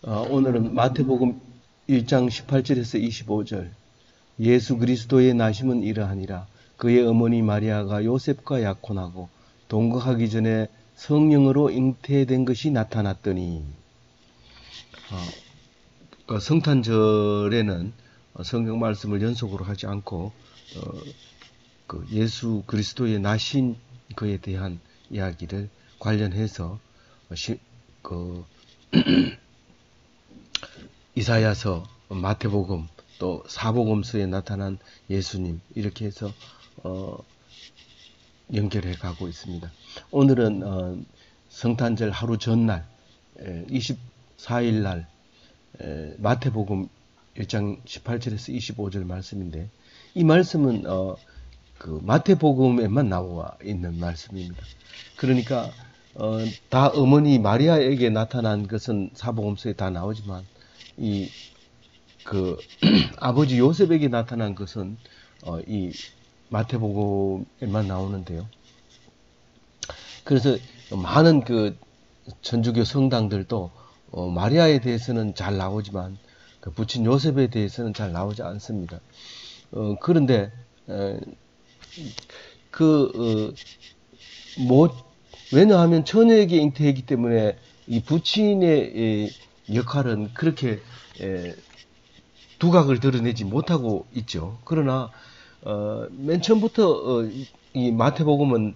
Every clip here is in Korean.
오늘은 마태복음 1장 18절에서 25절. 예수 그리스도의 나심은 이러하니라. 그의 어머니 마리아가 요셉과 약혼하고 동거하기 전에 성령으로 잉태된 것이 나타났더니, 성탄절에는 성경 말씀을 연속으로 하지 않고 예수 그리스도의 나신 그에 대한 이야기를 관련해서 이사야서, 마태복음, 또 사복음서에 나타난 예수님, 이렇게 해서 연결해 가고 있습니다. 오늘은 성탄절 하루 전날 24일 날 마태복음 1장 18절에서 25절 말씀인데, 이 말씀은 마태복음에만 나와 있는 말씀입니다. 그러니까 다 어머니 마리아에게 나타난 것은 사복음서에 다 나오지만 아버지 요셉에게 나타난 것은 이 마태복음에만 나오는데요. 그래서 많은 천주교 성당들도 마리아에 대해서는 잘 나오지만 부친 요셉에 대해서는 잘 나오지 않습니다. 그런데 왜냐하면 처녀에게 잉태했기 때문에 이 부친의 역할은 그렇게 두각을 드러내지 못하고 있죠. 그러나 맨 처음부터 이 마태복음은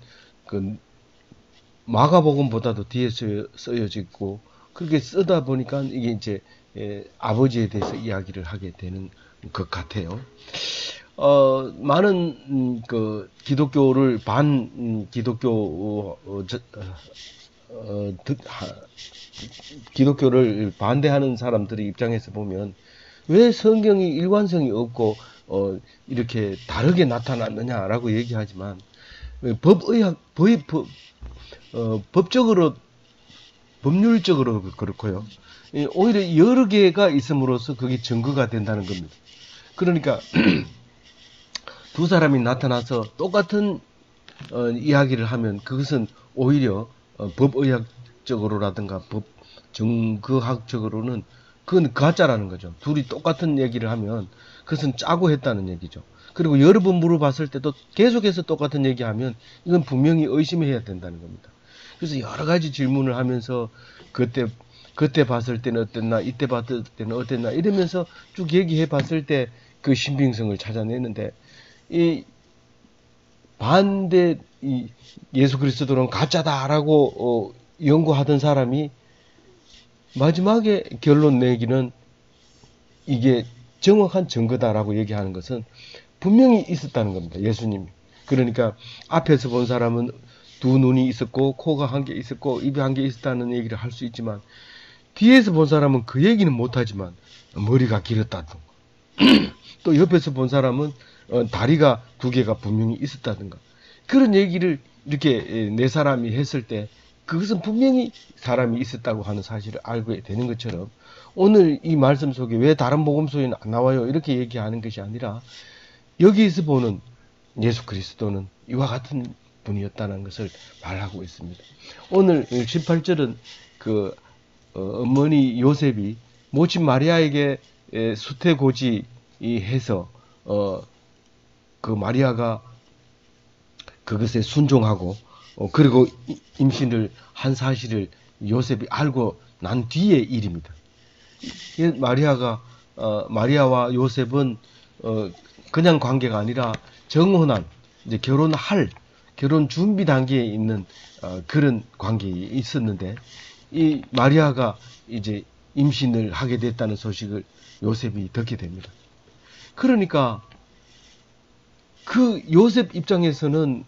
마가복음보다도 뒤에 쓰여져 있고, 그렇게 쓰다 보니까 이게 이제 아버지에 대해서 이야기를 하게 되는 것 같아요. 많은 기독교를 기독교를 반대하는 사람들의 입장에서 보면 왜 성경이 일관성이 없고 이렇게 다르게 나타났느냐라고 얘기하지만, 법적으로, 법률적으로 그렇고요. 오히려 여러 개가 있음으로써 그게 증거가 된다는 겁니다. 그러니까 두 사람이 나타나서 똑같은 이야기를 하면 그것은 오히려 법의학적으로라든가 법 증거학적으로는 그건 가짜라는 거죠. 둘이 똑같은 얘기를 하면 그것은 짜고 했다는 얘기죠. 그리고 여러 번 물어봤을 때도 계속해서 똑같은 얘기하면 이건 분명히 의심해야 된다는 겁니다. 그래서 여러 가지 질문을 하면서 그때 봤을 때는 어땠나, 이때 봤을 때는 어땠나 이러면서 쭉 얘기해 봤을 때 그 신빙성을 찾아내는데, 이 예수 그리스도는 가짜다라고 연구하던 사람이 마지막에 결론 내기는 이게 정확한 증거다라고 얘기하는 것은 분명히 있었다는 겁니다. 예수님이. 그러니까 앞에서 본 사람은 두 눈이 있었고 코가 한 개 있었고 입이 한 개 있었다는 얘기를 할 수 있지만, 뒤에서 본 사람은 그 얘기는 못하지만 머리가 길었다든가 또 옆에서 본 사람은 다리가 두 개가 분명히 있었다든가, 그런 얘기를 이렇게 네 사람이 했을 때 그것은 분명히 사람이 있었다고 하는 사실을 알게 되는 것처럼, 오늘 이 말씀 속에 왜 다른 복음서에는 안 나와요 이렇게 얘기하는 것이 아니라, 여기에서 보는 예수 그리스도는 이와 같은 분이었다는 것을 말하고 있습니다. 오늘 18절은 어머니 요셉이 모친 마리아에게 수태고지해서 마리아가 그것에 순종하고 그리고 임신을 한 사실을 요셉이 알고 난 뒤의 일입니다. 마리아와 요셉은 그냥 관계가 아니라 정혼한, 이제 결혼 준비 단계에 있는 그런 관계에 있었는데, 이 마리아가 이제 임신을 하게 됐다는 소식을 요셉이 듣게 됩니다. 그러니까 그 요셉 입장에서는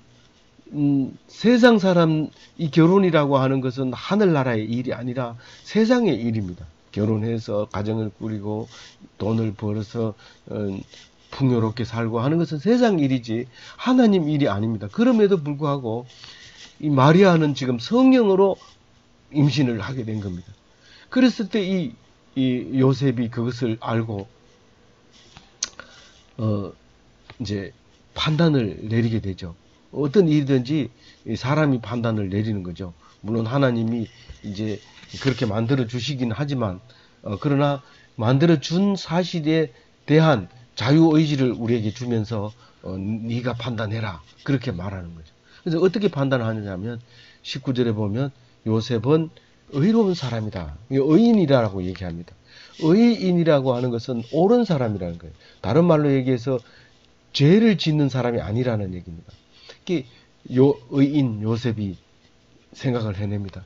세상 사람, 이 결혼이라고 하는 것은 하늘나라의 일이 아니라 세상의 일입니다. 결혼해서 가정을 꾸리고 돈을 벌어서 풍요롭게 살고 하는 것은 세상 일이지 하나님 일이 아닙니다. 그럼에도 불구하고 이 마리아는 지금 성령으로 임신을 하게 된 겁니다. 그랬을 때 이 요셉이 그것을 알고 이제 판단을 내리게 되죠. 어떤 일이든지 사람이 판단을 내리는 거죠. 물론 하나님이 이제 그렇게 만들어 주시긴 하지만 그러나 만들어준 사실에 대한 자유의지를 우리에게 주면서 네가 판단해라. 그렇게 말하는 거죠. 그래서 어떻게 판단하느냐면 19절에 보면 요셉은 의로운 사람이다. 의인이라고 얘기합니다. 의인이라고 하는 것은 옳은 사람이라는 거예요. 다른 말로 얘기해서 죄를 짓는 사람이 아니라는 얘기입니다. 의인 요셉이 생각을 해냅니다.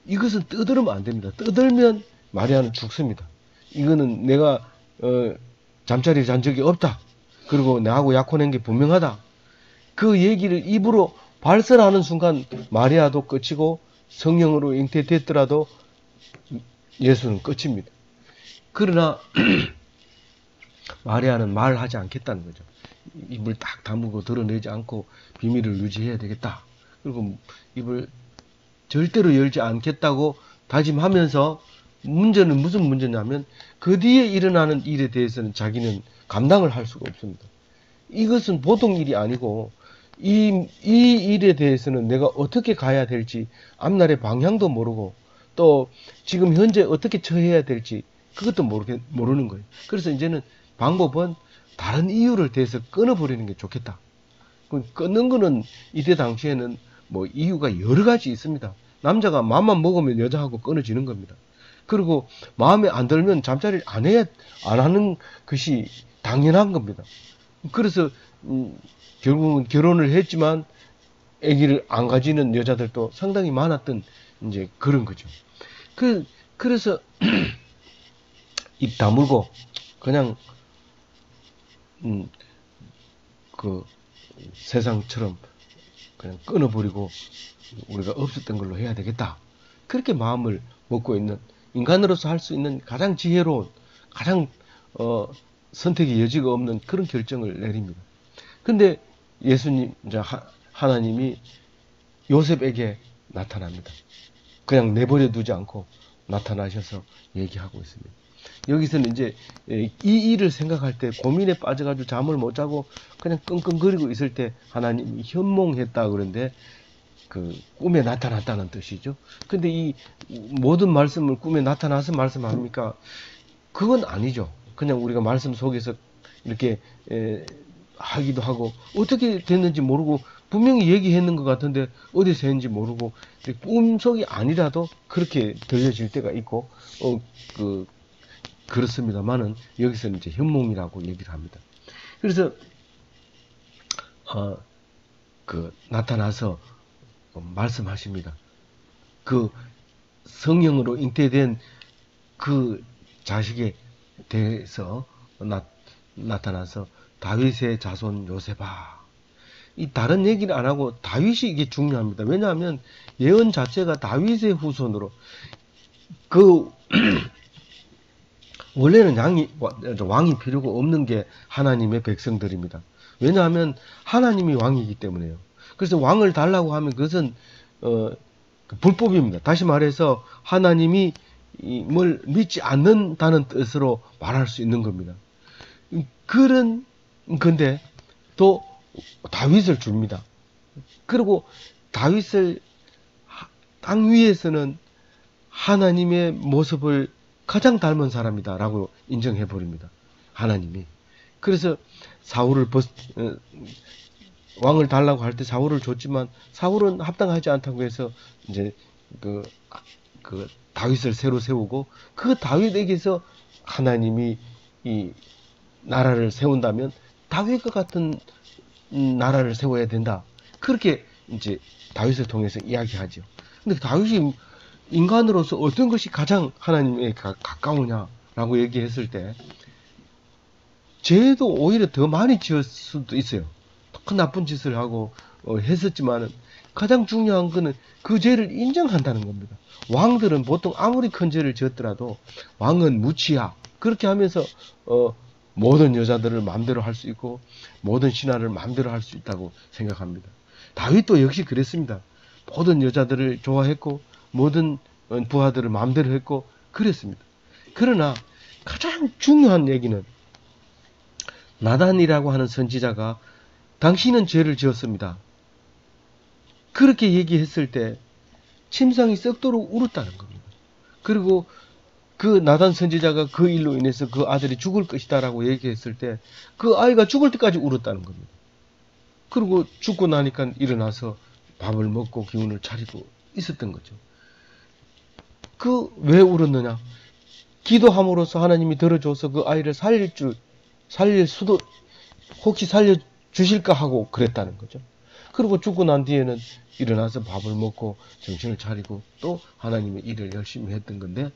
이것은 떠들면 안 됩니다. 떠들면 마리아는 죽습니다. 이거는 내가 잠자리를 잔 적이 없다. 그리고 나하고 약혼한 게 분명하다. 그 얘기를 입으로 발설하는 순간 마리아도 끝이고 성령으로 잉태됐더라도 예수는 끝입니다. 그러나 마리아는 말하지 않겠다는 거죠. 입을 딱 다물고 드러내지 않고 비밀을 유지해야 되겠다. 그리고 입을 절대로 열지 않겠다고 다짐하면서 문제는 무슨 문제냐면 그 뒤에 일어나는 일에 대해서는 자기는 감당을 할 수가 없습니다. 이것은 보통 일이 아니고 이 일에 대해서는 내가 어떻게 가야 될지 앞날의 방향도 모르고 또 지금 현재 어떻게 처해야 될지 그것도 모르는 거예요. 그래서 이제는 방법은 다른 이유를 대해서 끊어버리는 게 좋겠다. 끊는 거는 이때 당시에는 뭐 이유가 여러 가지 있습니다. 남자가 마음만 먹으면 여자하고 끊어지는 겁니다. 그리고 마음에 안 들면 잠자리를 안 하는 것이 당연한 겁니다. 그래서 결국은 결혼을 했지만 아기를 안 가지는 여자들도 상당히 많았던 이제 그런 거죠. 그래서 입 다물고 그냥 그 세상처럼 그냥 끊어버리고 우리가 없었던 걸로 해야 되겠다. 그렇게 마음을 먹고 있는 인간으로서 할 수 있는 가장 지혜로운 가장 선택의 여지가 없는 그런 결정을 내립니다. 근데 예수님 이제 하나님이 요셉에게 나타납니다. 그냥 내버려 두지 않고 나타나셔서 얘기하고 있습니다. 여기서는 이제 이 일을 생각할 때 고민에 빠져가지고 잠을 못 자고 그냥 끙끙거리고 있을 때 하나님이 현몽했다 그런데 그 꿈에 나타났다는 뜻이죠. 근데 이 모든 말씀을 꿈에 나타나서 말씀합니까? 그건 아니죠. 그냥 우리가 말씀 속에서 이렇게 하기도 하고 어떻게 됐는지 모르고 분명히 얘기했는 것 같은데 어디서 했는지 모르고 꿈속이 아니라도 그렇게 들려질 때가 있고 그렇습니다만은 여기서는 이제 현몽이라고 얘기를 합니다. 그래서 나타나서 말씀하십니다. 그 성령으로 잉태된 그 자식에 대해서 나타나서 다윗의 자손 요셉아. 이 다른 얘기를 안 하고 다윗이 이게 중요합니다. 왜냐하면 예언 자체가 다윗의 후손으로 원래는 왕이 필요가 없는 게 하나님의 백성들입니다. 왜냐하면 하나님이 왕이기 때문에요. 그래서 왕을 달라고 하면 그것은 불법입니다. 다시 말해서 하나님이 뭘 믿지 않는다는 뜻으로 말할 수 있는 겁니다. 근데 또 다윗을 줍니다. 그리고 다윗을 땅 위에서는 하나님의 모습을 가장 닮은 사람이다 라고 인정해 버립니다. 하나님이. 그래서 사울을 왕을 달라고 할 때 사울을 줬지만 사울은 합당하지 않다고 해서 이제 그 다윗을 새로 세우고 그 다윗에게서 하나님이 이 나라를 세운다면 다윗과 같은 나라를 세워야 된다. 그렇게 이제 다윗을 통해서 이야기하죠. 근데 다윗이 인간으로서 어떤 것이 가장 하나님에 가까우냐라고 얘기했을 때 죄도 오히려 더 많이 지을 수도 있어요. 큰 나쁜 짓을 하고 했었지만은 가장 중요한 거는 그 죄를 인정한다는 겁니다. 왕들은 보통 아무리 큰 죄를 지었더라도 왕은 무치야. 그렇게 하면서 모든 여자들을 마음대로 할 수 있고 모든 신하를 마음대로 할 수 있다고 생각합니다. 다윗도 역시 그랬습니다. 모든 여자들을 좋아했고 모든 부하들을 마음대로 했고 그랬습니다. 그러나 가장 중요한 얘기는 나단이라고 하는 선지자가 당신은 죄를 지었습니다. 그렇게 얘기했을 때 침상이 썩도록 울었다는 겁니다. 그리고 그 나단 선지자가 그 일로 인해서 그 아들이 죽을 것이다라고 얘기했을 때 그 아이가 죽을 때까지 울었다는 겁니다. 그리고 죽고 나니까 일어나서 밥을 먹고 기운을 차리고 있었던 거죠. 그 왜 울었느냐? 기도함으로써 하나님이 들어줘서 그 아이를 살릴 수도 혹시 살려주실까 하고 그랬다는 거죠. 그리고 죽고 난 뒤에는 일어나서 밥을 먹고 정신을 차리고 또 하나님의 일을 열심히 했던 건데,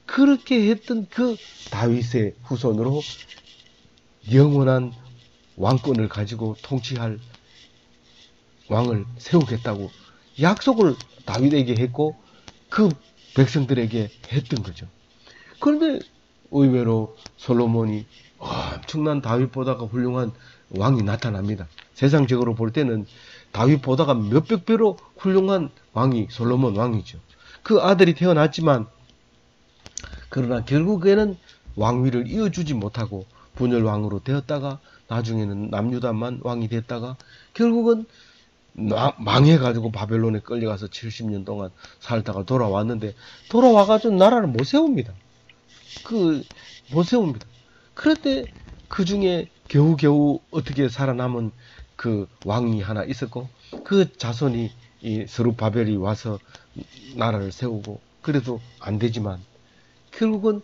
그렇게 했던 그 다윗의 후손으로 영원한 왕권을 가지고 통치할 왕을 세우겠다고 약속을 다윗에게 했고 그 백성들에게 했던 거죠. 그런데 의외로 솔로몬이 엄청난 다윗보다가 훌륭한 왕이 나타납니다. 세상적으로 볼 때는 다윗보다가 몇백 배로 훌륭한 왕이 솔로몬 왕이죠. 그 아들이 태어났지만 그러나 결국에는 왕위를 이어주지 못하고 분열 왕으로 되었다가 나중에는 남유다만 왕이 됐다가 결국은 망해가지고 바벨론에 끌려가서 70년 동안 살다가 돌아왔는데 돌아와가지고 나라를 못 세웁니다. 못 세웁니다. 그런데 그 중에 겨우겨우 어떻게 살아남은 그 왕이 하나 있었고 그 자손이 이 스룹바벨이 와서 나라를 세우고 그래도 안 되지만 결국은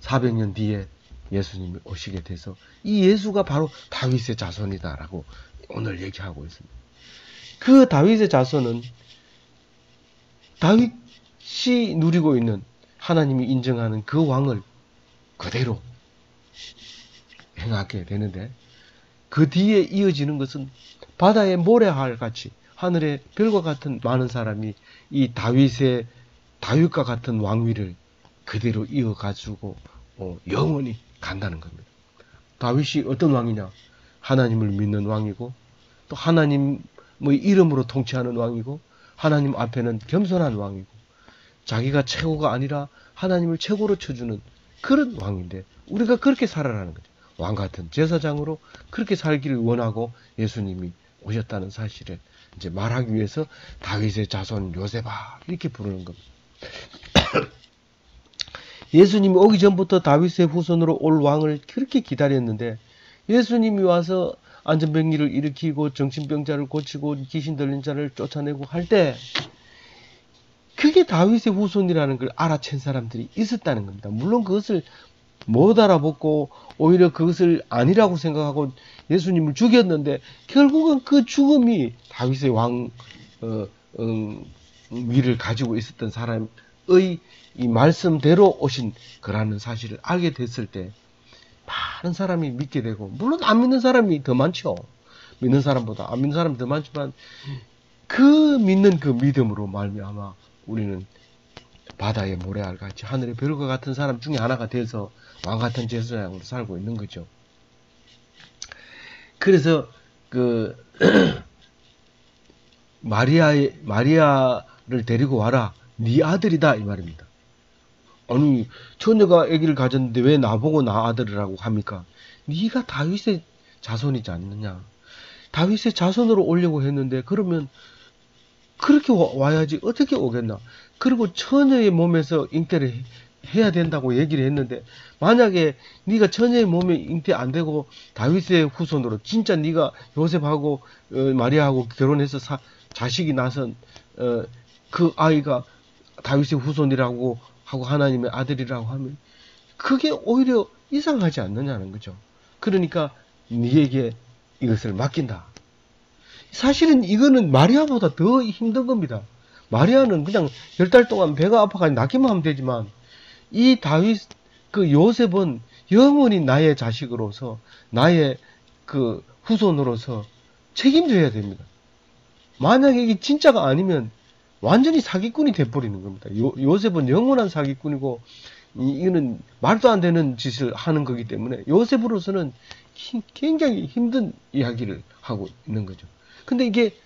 400년 뒤에 예수님이 오시게 돼서 이 예수가 바로 다윗의 자손이다라고 오늘 얘기하고 있습니다. 그 다윗의 자손은 다윗이 누리고 있는 하나님이 인정하는 그 왕을 그대로 행하게 되는데 그 뒤에 이어지는 것은 바다의 모래알 같이 하늘의 별과 같은 많은 사람이 이 다윗과 같은 왕위를 그대로 이어가지고 영원히 간다는 겁니다. 다윗이 어떤 왕이냐? 하나님을 믿는 왕이고 또 하나님의 이름으로 통치하는 왕이고 하나님 앞에는 겸손한 왕이고 자기가 최고가 아니라 하나님을 최고로 쳐주는 그런 왕인데 우리가 그렇게 살아라는 거죠. 왕 같은 제사장으로 그렇게 살기를 원하고 예수님이 오셨다는 사실을 이제 말하기 위해서 다윗의 자손 요셉아 이렇게 부르는 겁니다. 예수님이 오기 전부터 다윗의 후손으로 올 왕을 그렇게 기다렸는데 예수님이 와서 안전병리를 일으키고 정신병자를 고치고 귀신 들린 자를 쫓아내고 할 때 그게 다윗의 후손이라는 걸 알아챈 사람들이 있었다는 겁니다. 물론 그것을 못 알아보고 오히려 그것을 아니라고 생각하고 예수님을 죽였는데 결국은 그 죽음이 다윗의 왕 위를 가지고 있었던 사람의 이 말씀대로 오신 거라는 사실을 알게 됐을 때 많은 사람이 믿게 되고 물론 안 믿는 사람이 더 많죠. 믿는 사람보다 안 믿는 사람이 더 많지만 그 믿는 그 믿음으로 말미암아 우리는 바다의 모래알 같이 하늘의 별과 같은 사람 중에 하나가 돼서 왕 같은 제사장으로 살고 있는 거죠. 그래서 그 마리아를 데리고 와라. 네 아들이다 이 말입니다. 아니 처녀가 아기를 가졌는데 왜 나보고 나 아들이라고 합니까? 네가 다윗의 자손이지 않느냐. 다윗의 자손으로 오려고 했는데 그러면 그렇게 와야지 어떻게 오겠나. 그리고 처녀의 몸에서 잉태를 해야 된다고 얘기를 했는데 만약에 네가 처녀의 몸에 잉태 안 되고 다윗의 후손으로 진짜 네가 요셉하고 마리아하고 결혼해서 자식이 나선 그 아이가 다윗의 후손이라고 하고 하나님의 아들이라고 하면 그게 오히려 이상하지 않느냐는 거죠. 그러니까 네에게 이것을 맡긴다. 사실은 이거는 마리아보다 더 힘든 겁니다. 마리아는 그냥 10달 동안 배가 아파가지고 낳기만 하면 되지만 이 다윗 그 요셉은 영원히 나의 자식으로서 나의 그 후손으로서 책임져야 됩니다. 만약에 이게 진짜가 아니면 완전히 사기꾼이 돼버리는 겁니다. 요셉은 영원한 사기꾼이고 이거는 말도 안 되는 짓을 하는 거기 때문에 요셉으로서는 굉장히 힘든 이야기를 하고 있는 거죠. 근데 이게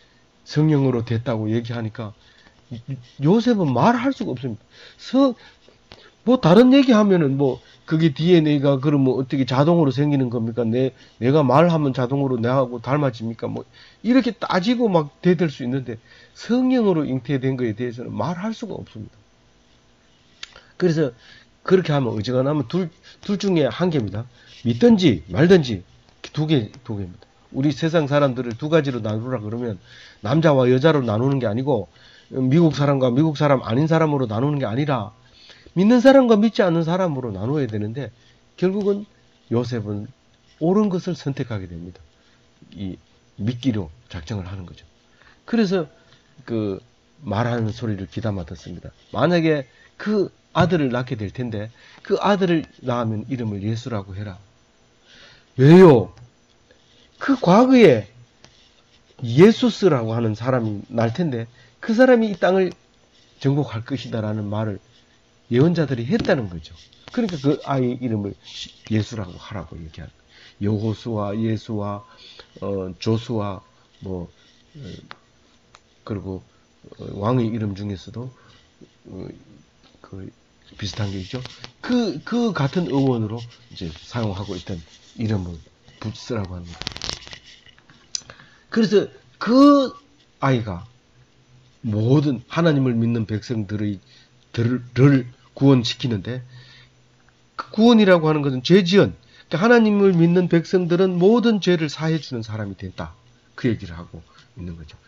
성령으로 됐다고 얘기하니까 요셉은 말할 수가 없습니다. 뭐 다른 얘기하면은 뭐 그게 DNA가 그러면 어떻게 자동으로 생기는 겁니까? 내가 말하면 자동으로 내하고 닮아집니까? 뭐 이렇게 따지고 막 대들 수 있는데 성령으로 잉태된 거에 대해서는 말할 수가 없습니다. 그래서 그렇게 하면 어지간하면 둘 중에 한 개입니다. 믿든지 말든지 두 개입니다. 우리 세상 사람들을 두 가지로 나누라 그러면 남자와 여자로 나누는 게 아니고 미국 사람과 미국 사람 아닌 사람으로 나누는 게 아니라 믿는 사람과 믿지 않는 사람으로 나누어야 되는데 결국은 요셉은 옳은 것을 선택하게 됩니다. 이 믿기로 작정을 하는 거죠. 그래서 그 말하는 소리를 귀담아 듣습니다. 만약에 그 아들을 낳게 될 텐데 그 아들을 낳으면 이름을 예수라고 해라. 왜요? 그 과거에 예수스라고 하는 사람이 날 텐데 그 사람이 이 땅을 정복할 것이다라는 말을 예언자들이 했다는 거죠. 그러니까 그 아이 이름을 예수라고 하라고 얘기하는 거예요. 여호수아, 예수와 조수아 그리고 왕의 이름 중에서도 그 비슷한 게 있죠. 그 같은 어원으로 이제 사용하고 있던 이름을 쓰라고 합니다. 그래서 그 아이가 모든 하나님을 믿는 백성들을 구원시키는데 그 구원이라고 하는 것은 죄지연, 그러니까 하나님을 믿는 백성들은 모든 죄를 사해주는 사람이 된다. 그 얘기를 하고 있는 거죠.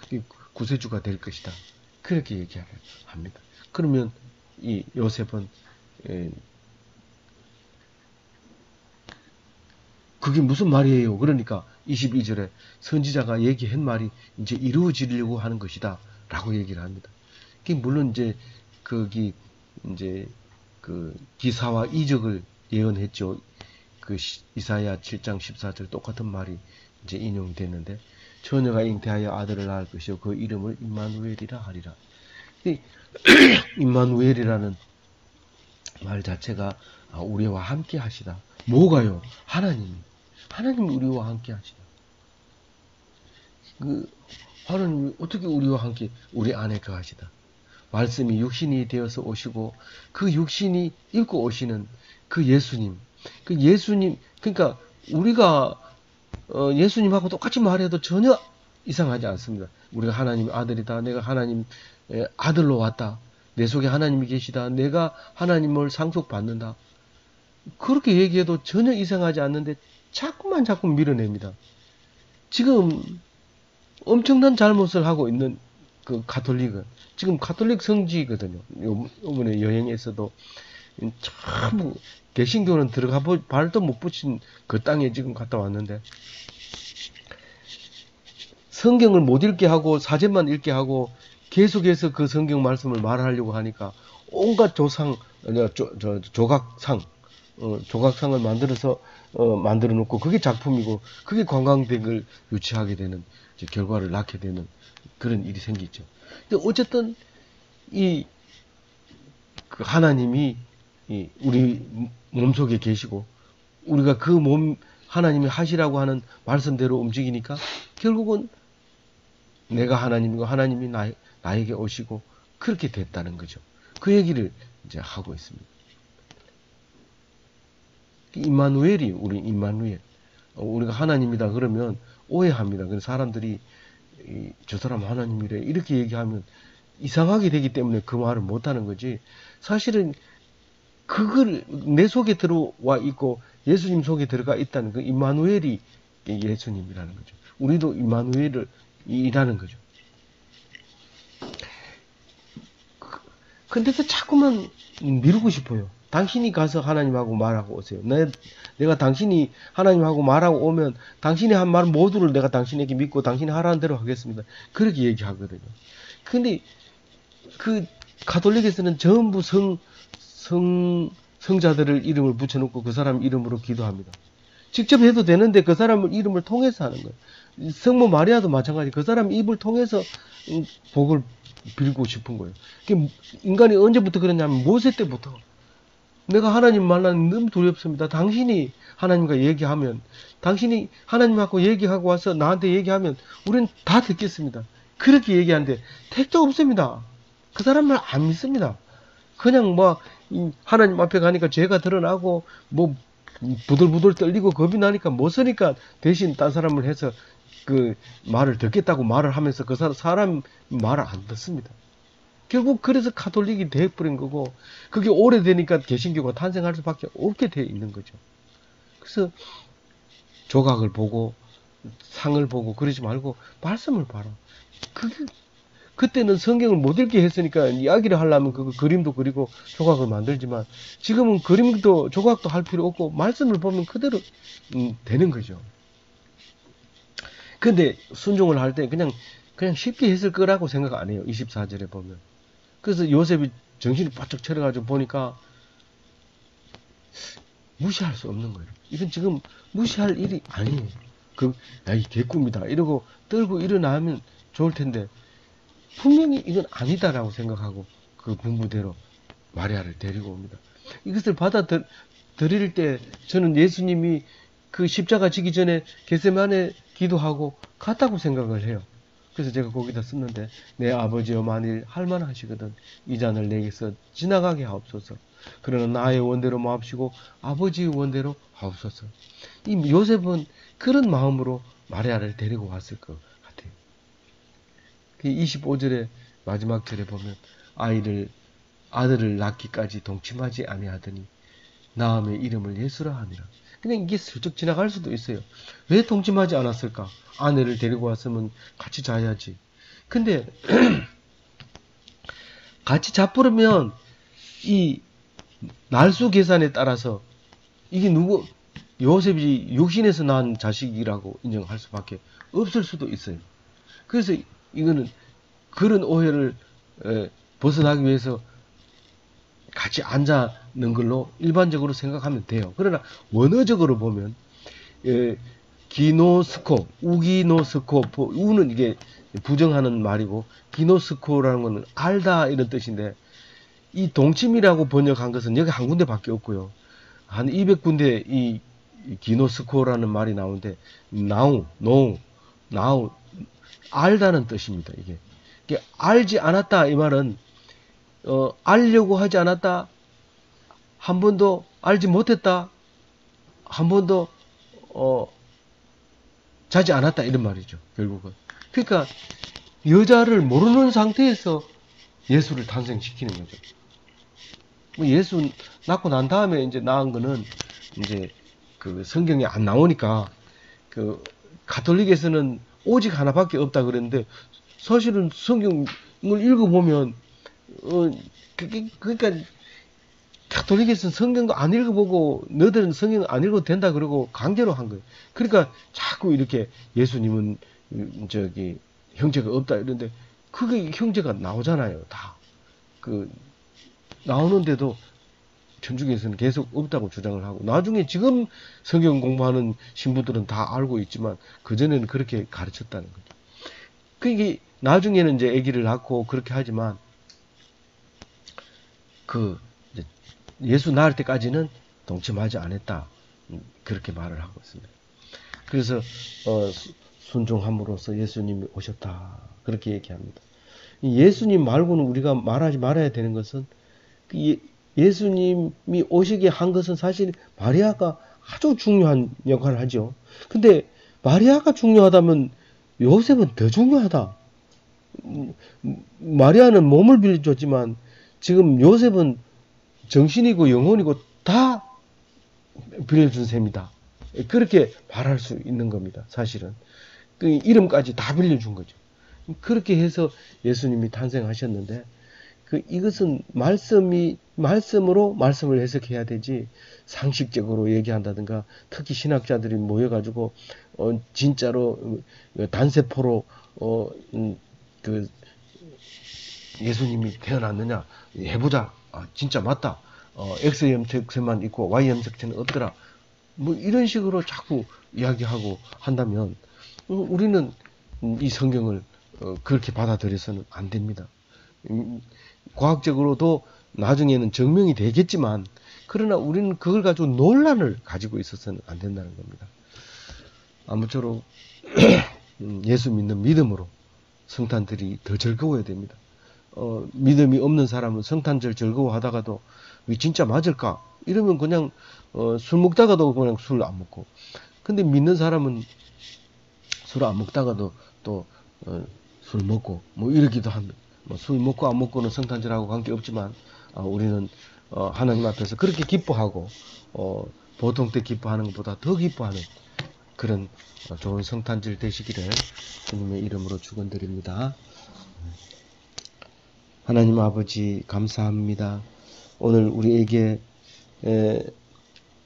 구세주가 될 것이다. 그렇게 얘기합니다. 그러면 이 요셉은 그게 무슨 말이에요? 그러니까 22절에 선지자가 얘기한 말이 이제 이루어지려고 하는 것이다. 라고 얘기를 합니다. 물론 이제 거기 이제 그 기사와 이적을 예언했죠. 그 이사야 7장 14절 똑같은 말이 이제 인용이 됐는데 처녀가 잉태하여 아들을 낳을 것이요 그 이름을 임마누엘이라 하리라. 임마누엘이라는 말 자체가 우리와 함께 하시다. 뭐가요? 하나님이 우리와 함께 하시다. 하나님이 어떻게 우리와 함께 우리 안에 거하시다. 말씀이 육신이 되어서 오시고 그 육신이 입고 오시는 그 예수님. 그 예수님, 그러니까 우리가 예수님하고 똑같이 말해도 전혀 이상하지 않습니다. 우리가 하나님의 아들이다. 내가 하나님의 아들로 왔다. 내 속에 하나님이 계시다. 내가 하나님을 상속받는다. 그렇게 얘기해도 전혀 이상하지 않는데 자꾸 밀어냅니다. 지금 엄청난 잘못을 하고 있는 그 가톨릭은 지금 가톨릭 성지거든요. 요번에 여행에서도 참 개신교는 들어가 발도 못 붙인 그 땅에 지금 갔다 왔는데 성경을 못 읽게 하고 사제만 읽게 하고 계속해서 그 성경 말씀을 말하려고 하니까 온갖 조각상을 만들어 놓고 그게 작품이고 그게 관광객을 유치하게 되는 결과를 낳게 되는 그런 일이 생기죠. 근데 어쨌든 그 하나님이 우리 몸속에 계시고 우리가 그 하나님이 하시라고 하는 말씀대로 움직이니까 결국은 내가 하나님이고 하나님이 나에게 오시고 그렇게 됐다는 거죠. 그 얘기를 이제 하고 있습니다. 임마누엘이 우리 임마누엘. 우리가 하나님이다 그러면 오해합니다. 그래서 사람들이 저 사람 하나님이래 이렇게 얘기하면 이상하게 되기 때문에 그 말을 못하는 거지. 사실은 그걸 내 속에 들어와 있고 예수님 속에 들어가 있다는 그 임마누엘이 예수님이라는 거죠. 우리도 임마누엘이라는 거죠. 근데도 자꾸만 미루고 싶어요. 당신이 가서 하나님하고 말하고 오세요. 내가 당신이 하나님하고 말하고 오면 당신이 한 말 모두를 내가 당신에게 믿고 당신이 하라는 대로 하겠습니다. 그렇게 얘기하거든요. 근데 그 가톨릭에서는 전부 성자들을 이름을 붙여놓고 그 사람 이름으로 기도합니다. 직접 해도 되는데 그 사람 이름을 통해서 하는 거예요. 성모 마리아도 마찬가지. 그 사람 입을 통해서 복을 빌고 싶은 거예요. 인간이 언제부터 그랬냐면 모세 때부터 내가 하나님 만나는 너무 두렵습니다. 당신이 하나님과 얘기하면 당신이 하나님하고 얘기하고 와서 나한테 얘기하면 우리는 다 듣겠습니다. 그렇게 얘기하는데 택도 없습니다. 그 사람 말 안 믿습니다. 그냥 하나님 앞에 가니까 죄가 드러나고 부들부들 떨리고 겁이 나니까 못 서니까 대신 딴 사람을 해서 그 말을 듣겠다고 말을 하면서 그 사람 말을 안 듣습니다. 결국 그래서 가톨릭이 되어버린 거고, 그게 오래되니까 개신교가 탄생할 수밖에 없게 되어 있는 거죠. 그래서 조각을 보고 상을 보고 그러지 말고 말씀을 봐라. 그때는 성경을 못 읽게 했으니까 이야기를 하려면 그 그림도 그리고 조각을 만들지만, 지금은 그림도 조각도 할 필요 없고 말씀을 보면 그대로 되는 거죠. 근데 순종을 할 때 그냥 쉽게 했을 거라고 생각 안 해요. 24절에 보면. 그래서 요셉이 정신이 바짝 차려가지고 보니까 무시할 수 없는 거예요. 이건 지금 무시할 일이 아니에요. 야, 이 개꿈이다 이러고 떨고 일어나면 좋을 텐데, 분명히 이건 아니다라고 생각하고 그 분부대로 마리아를 데리고 옵니다. 이것을 받아들일 때 저는 예수님이 그 십자가 지기 전에 겟세마네 기도하고 같다고 생각을 해요. 그래서 제가 거기다 썼는데, 내 아버지여 만일 할만하시거든 이 잔을 내게서 지나가게 하옵소서. 그러나 나의 원대로 마옵시고 아버지의 원대로 하옵소서. 이 요셉은 그런 마음으로 마리아를 데리고 왔을 것 같아요. 25절에 마지막 절에 보면 아들을 낳기까지 동침하지 아니하더니 낳음의 이름을 예수라 하니라. 그냥 이게 슬쩍 지나갈 수도 있어요. 왜 동침하지 않았을까? 아내를 데리고 왔으면 같이 자야지. 근데 같이 자버리면 이 날수 계산에 따라서 이게 요셉이 육신에서 낳은 자식이라고 인정할 수밖에 없을 수도 있어요. 그래서 이거는 그런 오해를 벗어나기 위해서 같이 앉아는 걸로 일반적으로 생각하면 돼요. 그러나 원어적으로 보면 기노스코, 우기노스코, 우는 이게 부정하는 말이고, 기노스코라는 것은 알다 이런 뜻인데, 이 동침이라고 번역한 것은 여기 한 군데밖에 없고요. 한 200군데 이 기노스코라는 말이 나오는데, 나우, 알다는 뜻입니다. 이게 알지 않았다 이 말은 알려고 하지 않았다, 한 번도 알지 못했다, 한 번도 자지 않았다 이런 말이죠. 결국은. 그러니까 여자를 모르는 상태에서 예수를 탄생시키는 거죠. 예수 낳고 난 다음에 이제 낳은 거는 이제 그 성경에 안 나오니까 그 가톨릭에서는 오직 하나밖에 없다 그랬는데, 사실은 성경을 읽어보면 그러니까 가톨릭에서는 성경도 안 읽어보고 너들은 성경 안 읽어도 된다 그러고 강제로 한 거예요. 그러니까 자꾸 이렇게 예수님은 저기 형제가 없다 이런데, 그게 형제가 나오잖아요. 다 나오는데도 천주교에서는 계속 없다고 주장을 하고, 나중에 지금 성경 공부하는 신부들은 다 알고 있지만 그전에는 그렇게 가르쳤다는 거죠. 그게 나중에는 이제 아기를 낳고 그렇게 하지만, 예수 낳을 때까지는 동침하지 않았다 그렇게 말을 하고 있습니다. 그래서 순종함으로써 예수님이 오셨다 그렇게 얘기합니다. 예수님 말고는 우리가 말하지 말아야 되는 것은, 예수님이 오시게 한 것은 사실 마리아가 아주 중요한 역할을 하죠. 근데 마리아가 중요하다면 요셉은 더 중요하다. 마리아는 몸을 빌려줬지만 지금 요셉은 정신이고 영혼이고 다 빌려준 셈이다. 그렇게 말할 수 있는 겁니다. 사실은 그 이름까지 다 빌려준 거죠. 그렇게 해서 예수님이 탄생하셨는데, 이것은 말씀으로 말씀을 해석해야 되지, 상식적으로 얘기한다든가, 특히 신학자들이 모여가지고 진짜로 단세포로 예수님이 태어났느냐 해보자. 진짜 맞다. X 염색체만 있고 Y 염색체는 없더라. 뭐 이런 식으로 자꾸 이야기하고 한다면 우리는 이 성경을 그렇게 받아들여서는 안 됩니다. 과학적으로도 나중에는 증명이 되겠지만, 그러나 우리는 그걸 가지고 논란을 가지고 있어서는 안 된다는 겁니다. 아무쪼록 예수 믿는 믿음으로 성탄들이 더 즐거워야 됩니다. 믿음이 없는 사람은 성탄절 즐거워하다가도 이게 진짜 맞을까? 이러면 그냥 술 먹다가도 그냥 술 안 먹고, 근데 믿는 사람은 술 안 먹다가도 또 술 먹고 뭐 이러기도 합니다. 뭐 술 먹고 안 먹고는 성탄절하고 관계없지만 우리는 하나님 앞에서 그렇게 기뻐하고 보통 때 기뻐하는 것보다 더 기뻐하는 그런 좋은 성탄절 되시기를 주님의 이름으로 축원드립니다. 하나님 아버지 감사합니다. 오늘 우리에게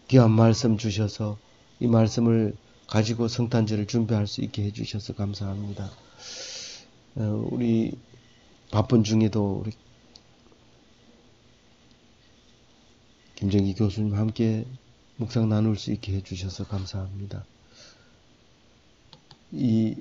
귀한 말씀 주셔서 이 말씀을 가지고 성탄절을 준비할 수 있게 해주셔서 감사합니다. 우리 바쁜 중에도 우리 김정기 교수님과 함께 묵상 나눌 수 있게 해주셔서 감사합니다. 이